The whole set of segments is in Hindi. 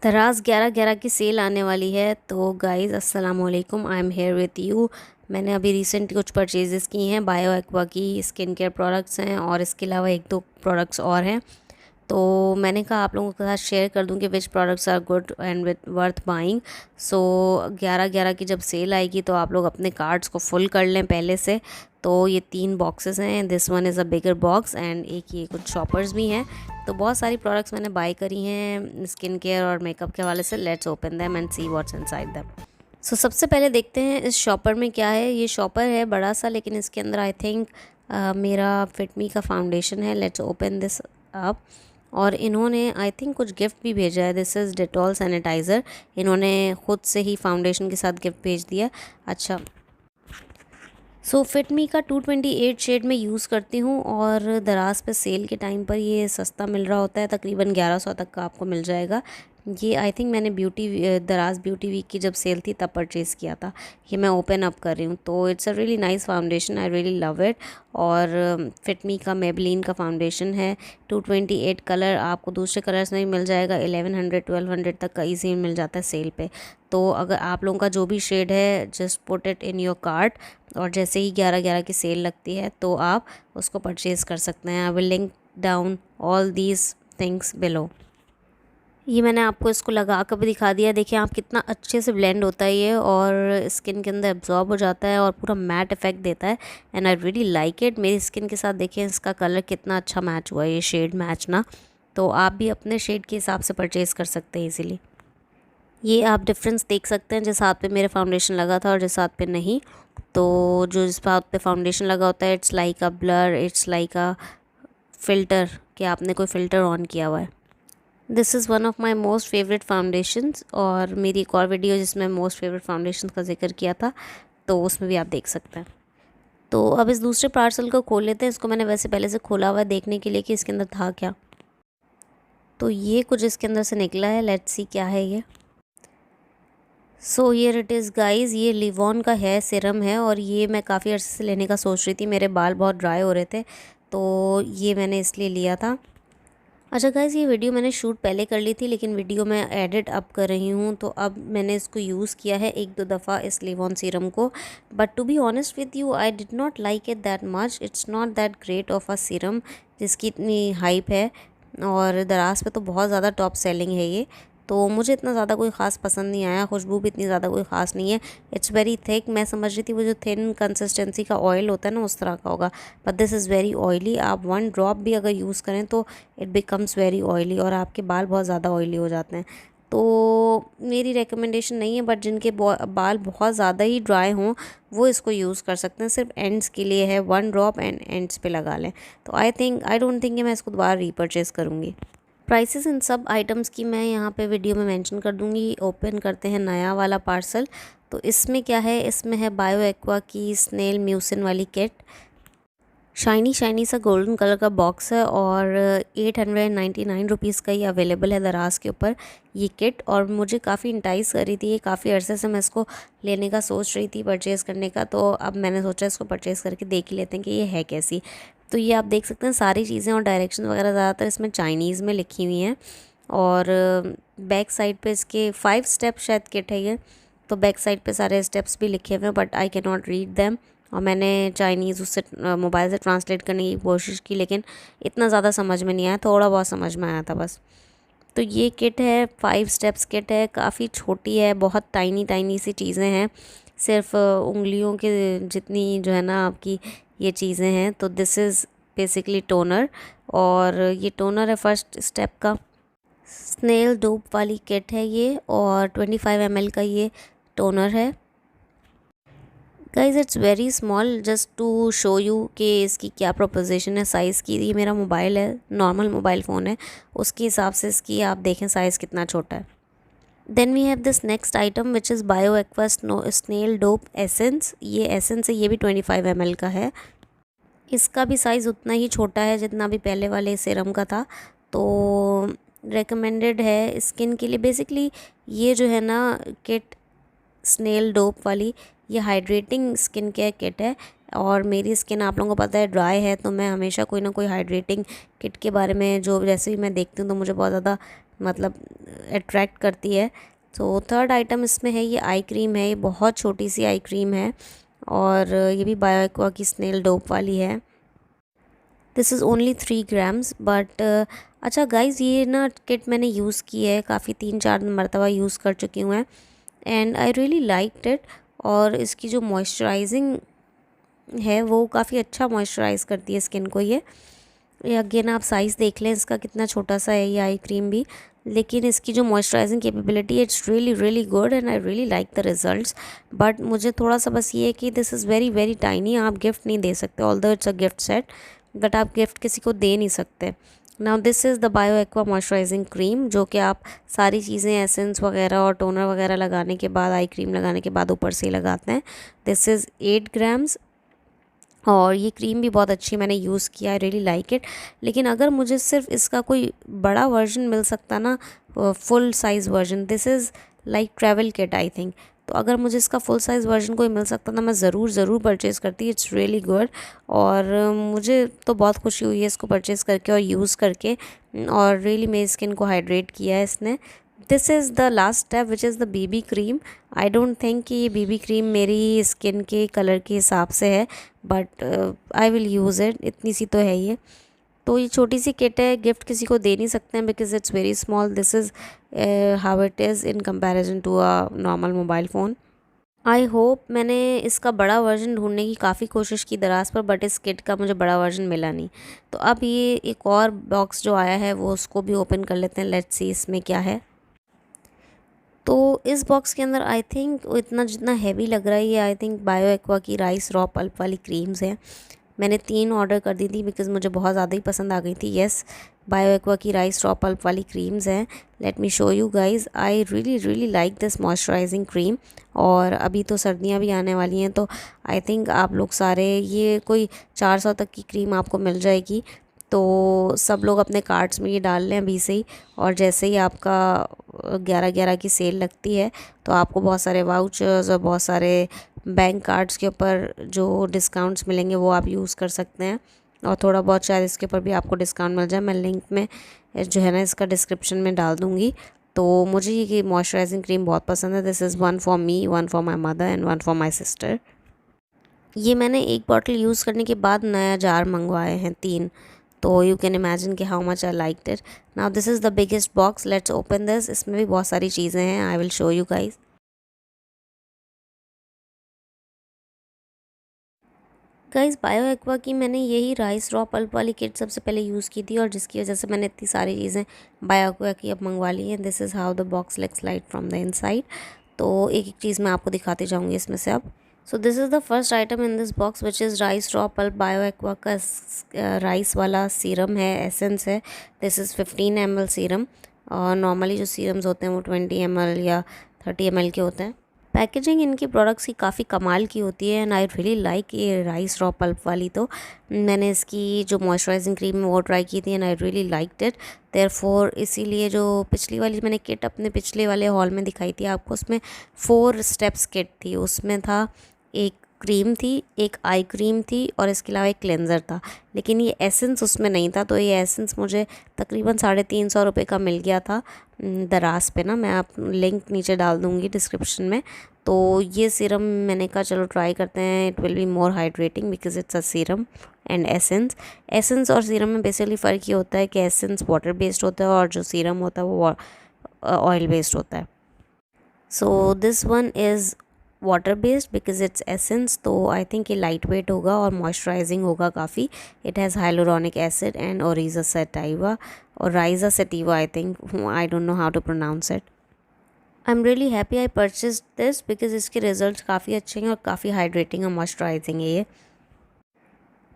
दराज 11/11 की सेल आने वाली है। तो गाइज़ अस्सलाम वालेकुम, I am here with you. मैंने अभी रिसेंट कुछ परचेजेस की हैं। बायो एक्वा की स्किन केयर प्रोडक्ट्स हैं और इसके अलावा एक दो प्रोडक्ट्स और हैं। तो मैंने कहा आप लोगों के साथ शेयर कर दूं कि which products are good and with worth buying. So 11/11 की जब सेल आएगी तो आप लोग अपने कार्ड्स को फुल कर लें पहले से। तो ये 3 बॉक्सेस हैं, this one is a bigger box and एक ये कुछ शॉपर्स भी हैं। तो बहुत सारी प्रोडक्ट्स मैंने बाय करी हैं स्किन केयर और मेकअप के हवाले से। Let's open them and see what's inside them. So सबसे पहले देखते हैं इस शॉपर में क्या है। ये शॉपर है बड़ा सा, लेकिन इसके अंदर आई थिंक मेरा फिटमी का फाउंडेशन है। Let's open this up. और इन्होंने आई थिंक कुछ गिफ्ट भी भेजा है। This is Dettol sanitiser. इन्होंने ख़ुद से ही फाउंडेशन के साथ गिफ्ट भेज दिया। अच्छा, सो फिटमी का 228 शेड में यूज़ करती हूँ और दराज पे सेल के टाइम पर ये सस्ता मिल रहा होता है, तकरीबन 1100 तक का आपको मिल जाएगा। ये आई थिंक मैंने दराज ब्यूटी वीक की जब सेल थी तब परचेज़ किया था। ये मैं ओपन अप कर रही हूँ। तो it's a really nice foundation, I really love it. और फिटमी का मेबलिन का फाउंडेशन है। 228 कलर, आपको दूसरे कलर्स में भी मिल जाएगा। 1100-1200 तक का ईजी मिल जाता है सेल पे। तो अगर आप लोगों का जो भी शेड है, just put it in your cart और जैसे ही 11/11 की सेल लगती है तो आप उसको परचेज़ कर सकते हैं। I will link down all these things below. ये मैंने आपको इसको लगा कर भी दिखा दिया। देखिए आप कितना अच्छे से ब्लेंड होता है ये और स्किन के अंदर एब्जॉर्ब हो जाता है और पूरा मैट इफेक्ट देता है। And I really like it. मेरी स्किन के साथ देखिए इसका कलर कितना अच्छा मैच हुआ है, ये शेड मैच ना। तो आप भी अपने शेड के हिसाब से परचेज़ कर सकते हैं इजीली। ये आप डिफरेंस देख सकते हैं, जिस हाथ पे मेरे फाउंडेशन लगा था और जिस हाथ पे नहीं। तो जो जिस हाथ पे फाउंडेशन लगा होता है, it's like a blur, it's like a filter कि आपने कोई फ़िल्टर ऑन किया हुआ है। This is one of my most favourite foundations. और मेरी एक और वीडियो जिसमें मोस्ट फेवरेट फाउंडेशन का जिक्र किया था, तो उसमें भी आप देख सकते हैं। तो अब इस दूसरे पार्सल को खोल लेते हैं। इसको मैंने वैसे पहले से खोला हुआ है देखने के लिए कि इसके अंदर था क्या। तो ये कुछ इसके अंदर से निकला है। लेट्स सी क्या है ये। So here it is guys. ये लिवॉन का हेयर सीरम है और ये मैं काफ़ी अर्से से लेने का सोच रही थी। मेरे बाल बहुत ड्राई हो रहे थे तो ये मैंने इसलिए लिया था। अच्छा गाइज़, ये वीडियो मैंने शूट पहले कर ली थी, लेकिन वीडियो मैं एडिट अब कर रही हूँ। तो अब मैंने इसको यूज़ किया है 1-2 दफ़ा इस लिवॉन सीरम को। But to be honest with you, I did not like it that much. It's not that great of a serum जिसकी इतनी हाइप है। और दराज पे तो बहुत ज़्यादा टॉप सेलिंग है ये। तो मुझे इतना ज़्यादा कोई ख़ास पसंद नहीं आया। खुशबू भी इतनी ज़्यादा कोई ख़ास नहीं है। It's very thick. मैं समझ रही थी वो जो थिन कंसिस्टेंसी का ऑयल होता है ना, उस तरह का होगा। But this is very oily. आप 1 ड्रॉप भी अगर यूज़ करें तो इट बिकम्स वेरी ऑयली और आपके बाल बहुत ज़्यादा ऑयली हो जाते हैं। तो मेरी रिकमेंडेशन नहीं है, बट जिनके बाल बहुत ज़्यादा ही ड्राई हों वो इसको यूज़ कर सकते हैं। सिर्फ एंड्स के लिए है। 1 ड्रॉप एंड्स पे लगा लें। तो आई डोंट थिंक कि मैं इसको दोबारा रीपरचेज़ करूँगी। प्राइसेस इन सब आइटम्स की मैं यहाँ पे वीडियो में मेंशन कर दूँगी। ओपन करते हैं नया वाला पार्सल। तो इसमें क्या है, इसमें है बायो एक्वा की स्नेल म्यूसिन वाली किट। शाइनी शाइनी सा गोल्डन कलर का बॉक्स है और 899 रुपीज़ का ही अवेलेबल है दराज के ऊपर ये किट। और मुझे काफ़ी इंटाइस कर रही थी ये, काफ़ी अरसे से मैं इसको लेने का सोच रही थी, परचेज़ करने का। तो अब मैंने सोचा इसको परचेज़ करके देख ही लेते हैं कि ये है कैसी। तो ये आप देख सकते हैं सारी चीज़ें और डायरेक्शन वगैरह ज़्यादातर इसमें चाइनीज़ में लिखी हुई हैं। और बैक साइड पे इसके 5 स्टेप शायद किट है ये। तो बैक साइड पे सारे स्टेप्स भी लिखे हुए हैं, but I can not read them. और मैंने चाइनीज़ उससे मोबाइल से ट्रांसलेट करने की कोशिश की, लेकिन इतना ज़्यादा समझ में नहीं आया। थोड़ा बहुत समझ में आया था बस। तो ये किट है, 5 स्टेप्स किट है। काफ़ी छोटी है, बहुत टाइनी टाइनी सी चीज़ें हैं, सिर्फ उंगलियों के जितनी जो है ना आपकी ये चीज़ें हैं। तो दिस इज़ बेसिकली टोनर। और ये टोनर है फर्स्ट स्टेप का। स्नेल डोप वाली किट है ये और 25 ml का ये टोनर है। Guys it's very small, just to show you कि इसकी क्या प्रोपोजिशन है साइज़ की। ये मेरा मोबाइल है, नॉर्मल मोबाइल फ़ोन है, उसके हिसाब से इसकी आप देखें साइज़ कितना छोटा है। Then we have this next item which is Bio Aqua snail dope essence. ये एसेंस है, ये भी 25 ml का है। इसका भी साइज़ उतना ही छोटा है जितना भी पहले वाले सीरम का था। तो रेकमेंडेड है स्किन के लिए। बेसिकली ये जो है ना किट स्नेल डोप वाली, ये हाइड्रेटिंग स्किन केयर किट है। और मेरी स्किन आप लोगों को पता है ड्राई है, तो मैं हमेशा कोई ना कोई हाइड्रेटिंग किट के बारे में जो जैसे भी मैं देखती हूँ तो मुझे बहुत ज़्यादा मतलब अट्रैक्ट करती है। तो थर्ड आइटम इसमें है ये आई क्रीम है। ये बहुत छोटी सी आई क्रीम है और ये भी बायो एक्वा की स्नेल डोप वाली है। This is only 3 grams but अच्छा गाइज़, ये ना किट मैंने यूज़ की है काफ़ी, 3-4 मरतबा यूज़ कर चुकी हूँ मैं and I really liked it. और इसकी जो मॉइस्चराइजिंग है वो काफ़ी अच्छा मॉइस्चराइज़ करती है स्किन को। ये अगेन आप साइज़ देख लें इसका कितना छोटा सा है ये आई क्रीम भी, लेकिन इसकी जो मॉइस्चराइजिंग कैपेबिलिटी है it's really really good and I really like the results. But मुझे थोड़ा सा बस ये है कि this is very very tiny, आप गिफ्ट नहीं दे सकते, although it's a gift set, but आप गिफ्ट किसी को दे नहीं सकते। Now this is the bio aqua moisturising cream, जो कि आप सारी चीज़ें एसेंस वगैरह और टोनर वगैरह लगाने के बाद, आई क्रीम लगाने के बाद ऊपर से ही लगाते हैं। दिस इज़ 8 ग्राम्स और ये क्रीम भी बहुत अच्छी मैंने यूज़ किया, आई रियली लाइक इट। लेकिन अगर मुझे सिर्फ इसका कोई बड़ा वर्जन मिल सकता ना, full size version, this is like travel kit I think, तो अगर मुझे इसका फुल साइज़ वर्जन कोई मिल सकता ना, मैं ज़रूर परचेज़ करती। इट्स रियली गुड और मुझे तो बहुत खुशी हुई है इसको परचेज़ करके और यूज़ करके, और रियली मेरी स्किन को हाइड्रेट किया है इसने। This is the last step which is the BB cream. I don't think कि ये बीबी क्रीम मेरी स्किन के कलर के हिसाब से है, but I will use it, इतनी सी तो है ये। तो ये छोटी सी किट है, गिफ्ट किसी को दे नहीं सकते हैं because it's very small. This is how it is in comparison to a normal mobile phone. I hope, मैंने इसका बड़ा वर्जन ढूंढने की काफ़ी कोशिश की दराज पर, बट इस किट का मुझे बड़ा वर्जन मिला नहीं। तो अब ये एक और बॉक्स जो आया है वो उसको भी ओपन कर लेते हैं, लेट्स सी इसमें क्या है। तो इस बॉक्स के अंदर आई थिंक इतना जितना हैवी लग रहा है ये, आई थिंक बायो एक्वा की राइस रॉ पल्प वाली क्रीम्स हैं। मैंने 3 ऑर्डर कर दी थी बिकॉज़ मुझे बहुत ज़्यादा ही पसंद आ गई थी। येस, बायो एक्वा की राइस रॉ पल्प वाली क्रीम्स हैं। Let me show you guys, I really really like this moisturising cream. और अभी तो सर्दियाँ भी आने वाली हैं, तो आई थिंक आप लोग सारे, ये कोई 400 तक की क्रीम आपको मिल जाएगी। तो सब लोग अपने कार्ट्स में ये डाल लें अभी से ही, और जैसे ही आपका 11/11 की सेल लगती है तो आपको बहुत सारे वाउचर्स और बहुत सारे बैंक कार्ड्स के ऊपर जो डिस्काउंट्स मिलेंगे वो आप यूज़ कर सकते हैं। और थोड़ा बहुत शायद इसके ऊपर भी आपको डिस्काउंट मिल जाए। मैं लिंक में जो है ना इसका डिस्क्रिप्शन में डाल दूँगी। तो मुझे ये मॉइस्चराइजिंग क्रीम बहुत पसंद है। This is 1 for me, 1 for my mother and 1 for my sister. ये मैंने एक बॉटल यूज़ करने के बाद नया जार मंगवाए हैं 3, तो यू कैन इमेजिन कि how much I liked it. Now this is the biggest box, let's open this. इसमें भी बहुत सारी चीज़ें हैं, I will show you guys. Guys, bio aqua की मैंने यही राइस रॉ पल्प वाली किट सबसे पहले यूज़ की थी, और जिसकी वजह से मैंने इतनी सारी चीज़ें बायो एक्वा की अब मंगवा ली हैं। This is how the box looks like from the inside. तो एक एक चीज़ मैं आपको दिखाती जाऊँगी इसमें से अब। So this is the first item in this box which is rice raw pulp bio aqua का राइस वाला सीरम है, एसेंस है। दिस इज़ 15 ml सीरम, और नॉर्मली जो सीरम्स होते हैं वो 20 ml या 30 ml के होते हैं। पैकेजिंग इनकी प्रोडक्ट्स की काफ़ी कमाल की होती है एंड आई रियली लाइक ये राइस रॉ पल्प वाली। तो मैंने इसकी जो मॉइस्चराइजिंग क्रीम है वो ट्राई की थी and I really liked it. Therefore इसीलिए जो पिछली वाली मैंने किट अपने पिछले वाले हॉल में दिखाई थी आपको, उसमें 4 स्टेप्स किट थी। उसमें था एक क्रीम थी, एक आई क्रीम थी, और इसके अलावा एक क्लेंज़र था, लेकिन ये एसेंस उसमें नहीं था। तो ये एसेंस मुझे तकरीबन 350 रुपये का मिल गया था दराज पे ना। मैं आप लिंक नीचे डाल दूँगी डिस्क्रिप्शन में। तो ये सीरम मैंने कहा चलो ट्राई करते हैं, it will be more hydrating because it's a serum and essence और सीरम में बेसिकली फ़र्क ये होता है कि एसेंस वाटर बेस्ड होता है और जो सीरम होता है वो ऑयल बेस्ड होता है। So this one is water based because it's essence, तो आई थिंक ये लाइट वेट होगा और मॉइस्चराइजिंग होगा काफ़ी। It has hyaluronic acid and oryza sativa और riza sativa, I think, I don't know how to pronounce it. I am really happy I purchase this because इसके रिजल्ट काफ़ी अच्छे हैं और काफ़ी हाइड्रेटिंग और मॉइस्चराइजिंग है ये।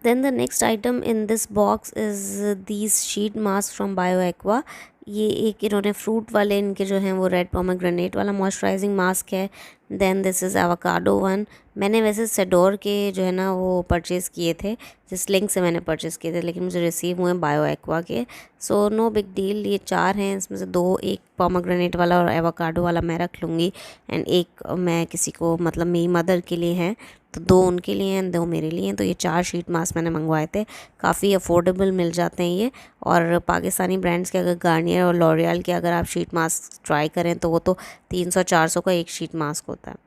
Then the next item in this box is these sheet mask from Bio Aqua. ये एक इन्होंने फ्रूट वाले इनके जो हैं वो रेड पोमेग्रेनेट वाला मॉइस्चराइजिंग मास्क है। Then this is avocado one. मैंने वैसे सेडोर के जो है ना वो परचेज़ किए थे, जिस लिंक से मैंने परचेज़ किए थे, लेकिन मुझे रिसीव हुए बायो एक्वा के। So no big deal. ये 4 हैं, इसमें से 2 एक पोमेग्रेनेट वाला और एवोकाडो वाला मैं रख लूँगी, एंड एक मैं किसी को मतलब मेरी मदर के लिए हैं, तो 2 उनके लिए हैं, 2 मेरे लिए हैं। तो ये 4 शीट मास्क मैंने मंगवाए थे। काफ़ी अफोर्डेबल मिल जाते हैं ये। और पाकिस्तानी ब्रांड्स के अगर गार्नियर और लॉरियल के अगर आप शीट मास्क ट्राई करें तो वो तो 300-400 का एक शीट मास्क होता है।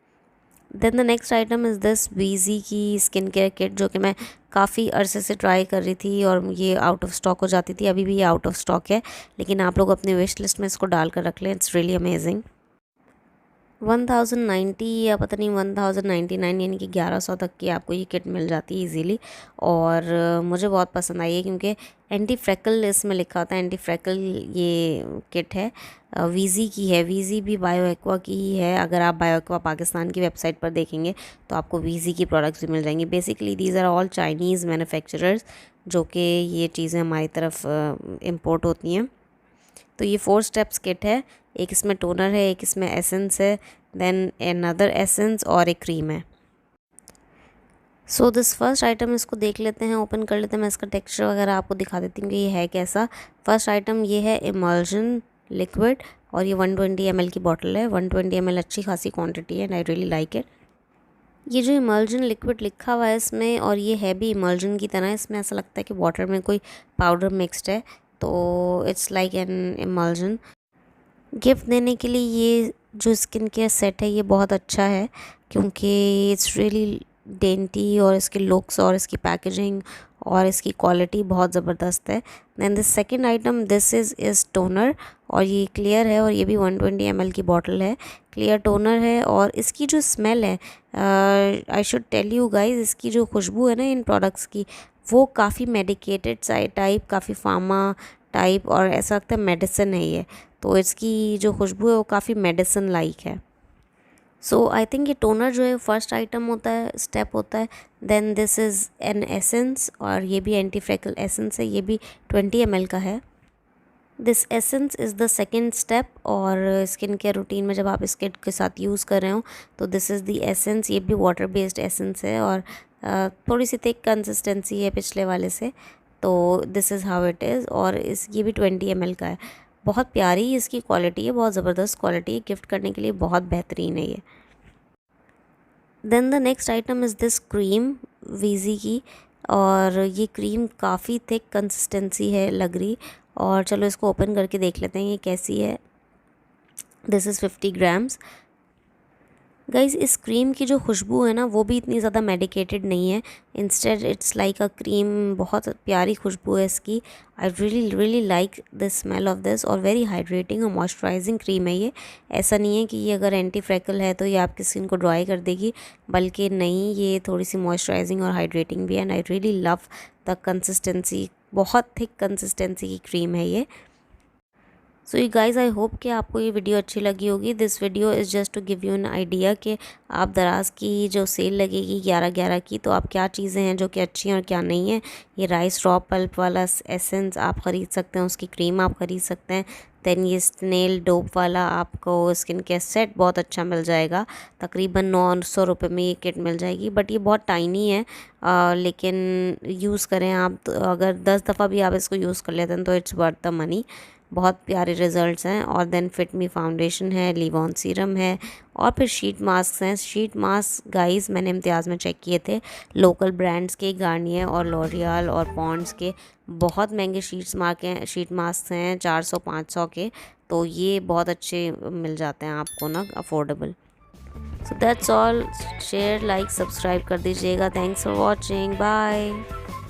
Then the next item is this वीज़ी की स्किन केयर किट, जो कि मैं काफ़ी अरसे से ट्राई कर रही थी और ये आउट ऑफ स्टॉक हो जाती थी। अभी भी ये आउट ऑफ स्टॉक है, लेकिन आप लोग अपनी विश लिस्ट में इसको डाल कर रख लें। It's really amazing. 1090 या पता नहीं 1099 यानी कि 1100 तक की आपको ये किट मिल जाती है इजीली। और मुझे बहुत पसंद आई है क्योंकि एंटी फ्रैकल इसमें लिखा होता है। एंटी फ्रैकल ये किट है, वीज़ी की है। वीज़ी भी बायो एक्वा की ही है। अगर आप बायो एक्वा पाकिस्तान की वेबसाइट पर देखेंगे तो आपको वीज़ी की प्रोडक्ट्स भी मिल जाएंगी। Basically these are all Chinese manufacturers, जो कि ये चीज़ें हमारी तरफ इम्पोर्ट होती हैं। तो ये 4 स्टेप्स किट है। एक इसमें टोनर है, एक इसमें एसेंस है, देन अनदर एसेंस और एक क्रीम है। सो दिस फर्स्ट आइटम, इसको देख लेते हैं, ओपन कर लेते हैं। मैं इसका टेक्सचर वगैरह आपको दिखा देती हूँ कि ये है कैसा। फर्स्ट आइटम ये है इमल्जन लिक्विड, और ये 120 ml की बॉटल है। 120 ml अच्छी खासी क्वांटिटी है, and I really like it. ये जो इमल्जन लिक्विड लिखा हुआ है इसमें, और ये है भी इमल्जन की तरह, इसमें ऐसा लगता है कि वाटर में कोई पाउडर मिक्सड है, तो it's like an emulsion. Gift देने के लिए ये जो स्किन केयर सेट है ये बहुत अच्छा है, क्योंकि इट्स रियली डेंटी, और इसके लुक्स और इसकी पैकेजिंग और इसकी क्वालिटी बहुत ज़बरदस्त है। Then this second item, this is toner, और ये क्लियर है, और ये भी 120 ml की बॉटल है। क्लियर टोनर है, और इसकी जो स्मेल है, I should tell you guys, इसकी जो खुशबू है ना इन प्रोडक्ट्स की, वो काफ़ी मेडिकेटेड साइड टाइप, काफ़ी फार्मा टाइप, और ऐसा लगता है मेडिसिन है ये। तो इसकी जो खुशबू है वो काफ़ी मेडिसिन लाइक है। सो आई थिंक ये टोनर जो है फर्स्ट आइटम होता है, स्टेप होता है। Then this is an essence, और ये भी एंटी फ्रैकल एसेंस है, ये भी 20 ml का है। This essence is the second step, और स्किन केयर रूटीन में जब आप इस किट के साथ यूज़ कर रहे हो तो दिस इज़ द एसेंस। ये भी वाटर बेस्ड एसेंस है, और थोड़ी सी थिक कंसिस्टेंसी है पिछले वाले से। तो this is how it is, और ये भी 20 ml का है। बहुत प्यारी इसकी क्वालिटी है, बहुत ज़बरदस्त क्वालिटी है, गिफ्ट करने के लिए बहुत बेहतरीन है ये। Then the next item is this cream वीज़ी की, और ये क्रीम काफ़ी थिक कंसिस्टेंसी है लग रही, और चलो इसको ओपन करके देख लेते हैं ये कैसी है। This is 50 grams. गाइज़, इस क्रीम की जो खुशबू है ना वो भी इतनी ज़्यादा मेडिकेटेड नहीं है। Instead it's like a cream, बहुत प्यारी खुशबू है इसकी। I really like the smell of this, और वेरी हाइड्रेटिंग और मॉइस्चराइजिंग क्रीम है ये। ऐसा नहीं है कि ये अगर एंटी फ्रैकल है तो ये आपकी स्किन को ड्राई कर देगी, बल्कि नहीं, ये थोड़ी सी मॉइस्चराइजिंग और हाइड्रेटिंग भी है। And I really love the consistency, बहुत थिक कंसिस्टेंसी की क्रीम है ये। So you guys, I hope कि आपको ये वीडियो अच्छी लगी होगी। This video is just to give you an idea कि आप दराज की जो सेल लगेगी 11/11 की, तो आप क्या चीज़ें हैं जो कि अच्छी हैं और क्या नहीं है। ये राइस रॉ पल्प वाला एसेंस आप ख़रीद सकते हैं, उसकी क्रीम आप ख़रीद सकते हैं। दैन ये स्नेल डोप वाला आपको स्किन केयर सेट बहुत अच्छा मिल जाएगा, तकरीबन 900 रुपये में ये किट मिल जाएगी। बट ये बहुत टाइनी है, लेकिन यूज़ करें आप तो, अगर 10 दफ़ा भी आप इसको यूज़ कर लेते हैं तो इट्स वर्थ द मनी। बहुत प्यारे रिज़ल्ट्स हैं। और देन फिट मी फाउंडेशन है, लिवॉन सीरम है, और फिर शीट मास्क हैं। शीट मास्क गाइस मैंने इम्तियाज़ में चेक किए थे, लोकल ब्रांड्स के, गार्नियर और लॉरियल और पॉन्ड्स के। बहुत महंगे शीट मास्क हैं, 400-500 के। तो ये बहुत अच्छे मिल जाते हैं आपको ना, affordable. So that's all. Share, like, subscribe कर दीजिएगा। Thanks for watching, bye.